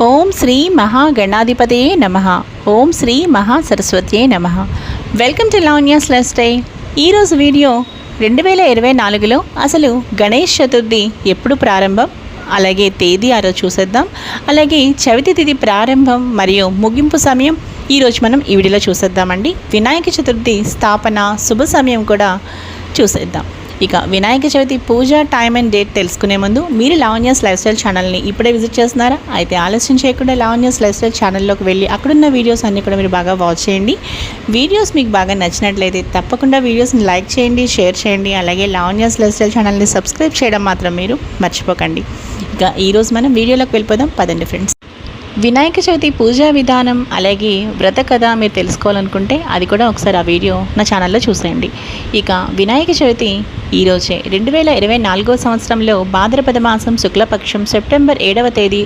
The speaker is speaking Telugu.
ఓం శ్రీ మహాగణాధిపతయే నమః. ఓం శ్రీ మహాసరస్వత్యే నమః. Welcome to Lavanya's life style. ఈరోజు వీడియో 2024లో అసలు గణేష్ చతుర్థి ఎప్పుడు ప్రారంభం, అలాగే తేదీ ఆ రోజు చూసేద్దాం. అలాగే చవితి తిథి ప్రారంభం మరియు ముగింపు సమయం ఈరోజు మనం ఈ వీడియోలో చూసేద్దామండి. వినాయక చతుర్థి స్థాపన శుభ సమయం కూడా చూసేద్దాం. ఇక వినాయక చవితి పూజ టైం అండ్ డేట్ తెలుసుకునే ముందు మీరు లావణ్యాస్ లైఫ్ స్టైల్ ఛానల్ని ఇప్పుడే విజిట్ చేస్తున్నారా? అయితే ఆలస్యం చేయకుండా లావణ్యాస్ లైఫ్ స్టైల్ ఛానల్లోకి వెళ్ళి అక్కడున్న వీడియోస్ అన్నీ కూడా మీరు బాగా వాచ్ చేయండి. వీడియోస్ మీకు బాగా నచ్చినట్లయితే తప్పకుండా వీడియోస్ని లైక్ చేయండి, షేర్ చేయండి. అలాగే లావణ్యాస్ లైఫ్ స్టైల్ ఛానల్ని సబ్స్క్రైబ్ చేయడం మాత్రం మీరు మర్చిపోకండి. ఇక ఈరోజు మనం వీడియోలోకి వెళ్ళిపోదాం పదండి ఫ్రెండ్స్. వినాయక చవితి పూజా విధానం అలాగే వ్రత కథ మీరు తెలుసుకోవాలనుకుంటే అది కూడా ఒకసారి ఆ వీడియో నా ఛానల్లో చూసేయండి. ఇక వినాయక చవితి ఈరోజే 2024 సంవత్సరంలో భాద్రపద మాసం శుక్లపక్షం సెప్టెంబర్ 7వ తేదీ